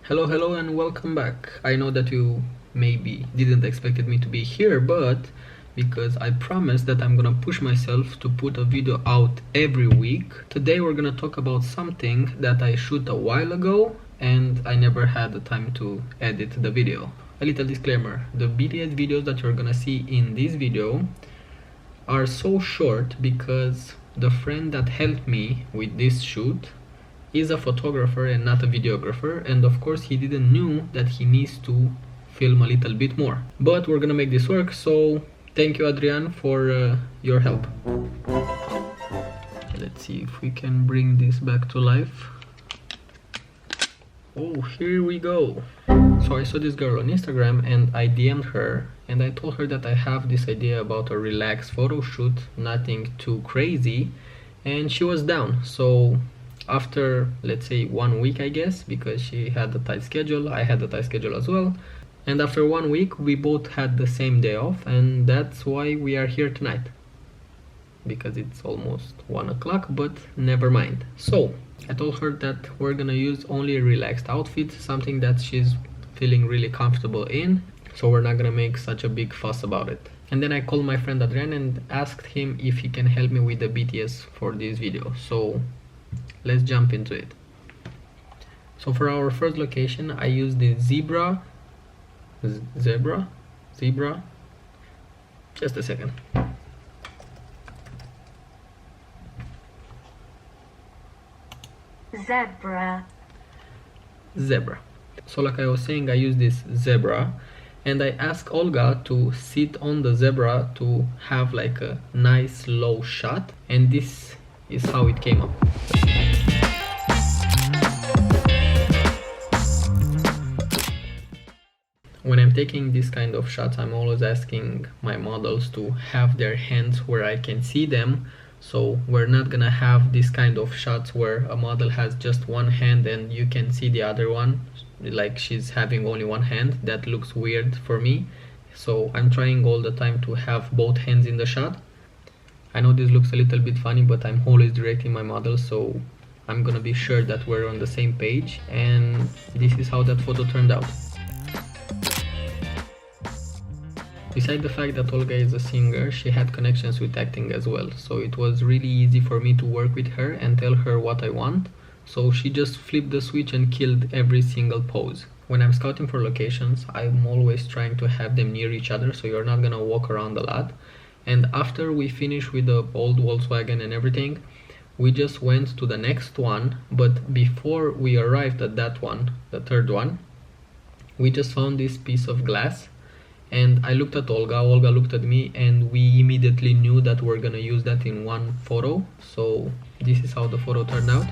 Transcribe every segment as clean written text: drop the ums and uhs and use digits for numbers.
Hello and welcome back. I know that you maybe didn't expect me to be here, but because I promised that I'm gonna push myself to put a video out every week, today we're gonna talk about something that I shoot a while ago and I never had the time to edit the video. A little disclaimer, the BTS videos that you're gonna see in this video are so short because the friend that helped me with this shoot is a photographer and not a videographer, and of course he didn't knew that he needs to film a little bit more, but we're gonna make this work. So thank you, Adrian, for your help. Let's see if we can bring this back to life. Oh, here we go. So I saw this girl on Instagram and I DM'd her and I told her that I have this idea about a relaxed photo shoot, nothing too crazy, and she was down. So after, let's say, 1 week, I guess, because she had a tight schedule, I had a tight schedule as well, and after 1 week we both had the same day off, and that's why we are here tonight, because it's almost 1 o'clock, but never mind. So I told her that we're gonna use only a relaxed outfit, something that she's feeling really comfortable in, so we're not gonna make such a big fuss about it. And then I called my friend Adrian and asked him if he can help me with the BTS for this video. So let's jump into it. So for our first location I used the zebra, just a second. Zebra. So like I was saying, I used this zebra and I asked Olga to sit on the zebra to have like a nice low shot, and this is how it came up. When I'm taking this kind of shots, I'm always asking my models to have their hands where I can see them, so we're not gonna have this kind of shots where a model has just one hand and you can see the other one, like she's having only one hand. That looks weird for me, so I'm trying all the time to have both hands in the shot. I know this looks a little bit funny, but I'm always directing my models, so I'm gonna be sure that we're on the same page, and this is how that photo turned out. Besides the fact that Olga is a singer, she had connections with acting as well, so it was really easy for me to work with her and tell her what I want, so she just flipped the switch and killed every single pose. When I'm scouting for locations, I'm always trying to have them near each other, so you're not gonna walk around a lot. And after we finished with the old Volkswagen and everything, we just went to the next one, but before we arrived at that one, the third one, we just found this piece of glass, and I looked at Olga, Olga looked at me, and we immediately knew that we're gonna use that in one photo. So this is how the photo turned out.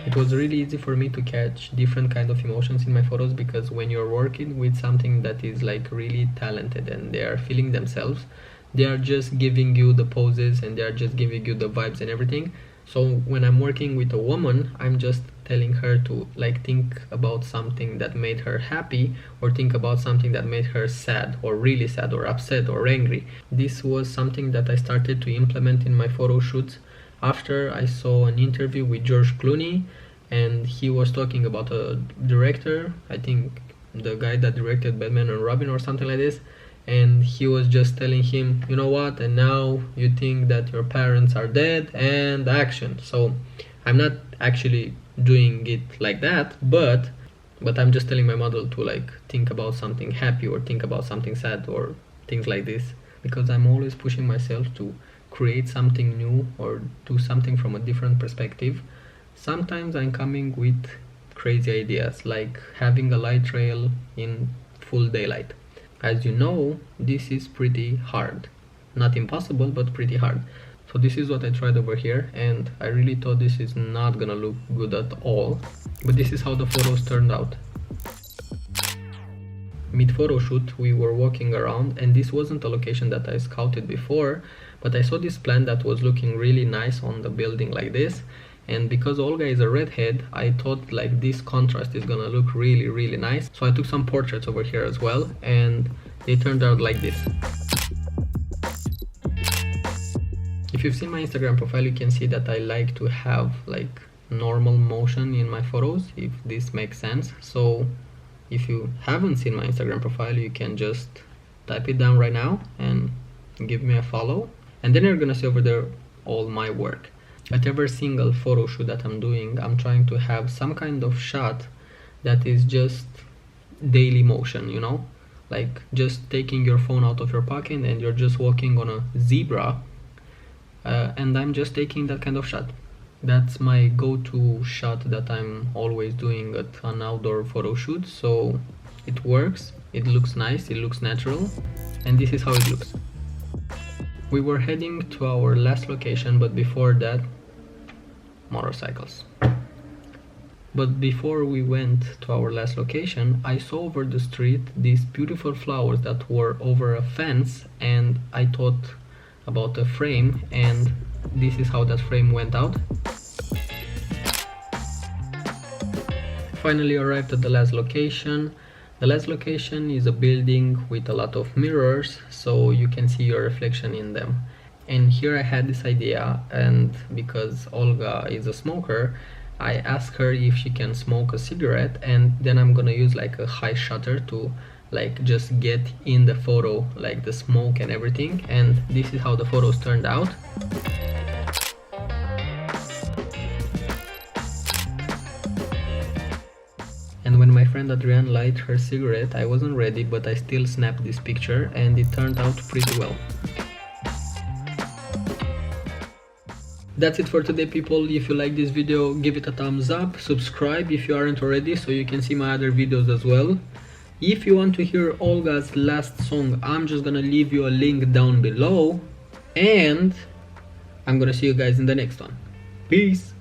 It was really easy for me to catch different kind of emotions in my photos, because when you're working with something that is like really talented and they are feeling themselves, they are just giving you the poses and they are just giving you the vibes and everything. So when I'm working with a woman, I'm just telling her to like think about something that made her happy, or think about something that made her sad or really sad or upset or angry. This was something that I started to implement in my photo shoots after I saw an interview with George Clooney, and he was talking about a director, I think the guy that directed Batman and Robin or something like this, and he was just telling him, you know what, and now you think that your parents are dead, and action. So I'm not actually doing it like that, but I'm just telling my model to like think about something happy or think about something sad or things like this, because I'm always pushing myself to create something new or do something from a different perspective. Sometimes I'm coming with crazy ideas, like having a light trail in full daylight. As you know, this is pretty hard. Not impossible, but pretty hard. So this is what I tried over here, and I really thought this is not gonna look good at all, but this is how the photos turned out. Mid-photo shoot, we were walking around, and this wasn't a location that I scouted before, but I saw this plant that was looking really nice on the building like this, and because Olga is a redhead, I thought like this contrast is gonna look really nice. So I took some portraits over here as well, and they turned out like this. If you've seen my Instagram profile, you can see that I like to have like normal motion in my photos, if this makes sense. So if you haven't seen my Instagram profile, you can just type it down right now and give me a follow, and then you're gonna see over there all my work. At every single photo shoot that I'm doing, I'm trying to have some kind of shot that is just daily motion, you know, like just taking your phone out of your pocket and you're just walking on a zebra, and I'm just taking that kind of shot. That's my go-to shot that I'm always doing at an outdoor photo shoot. So it works, it looks nice, it looks natural, and this is how it looks. We were heading to our last location, but before that, motorcycles. But before we went to our last location, I saw over the street these beautiful flowers that were over a fence, and I thought about a frame, and this is how that frame went out. Finally arrived at the last location. The last location is a building with a lot of mirrors, so you can see your reflection in them. And here I had this idea, and because Olga is a smoker, I asked her if she can smoke a cigarette, and then I'm gonna use like a high shutter to like just get in the photo, like the smoke and everything. And this is how the photos turned out. And when my friend Adrienne lighted her cigarette, I wasn't ready, but I still snapped this picture and it turned out pretty well. That's it for today, people. If you like this video, give it a thumbs up, subscribe if you aren't already so you can see my other videos as well. If you want to hear Olga's last song, I'm just gonna leave you a link down below, and I'm gonna see you guys in the next one. Peace!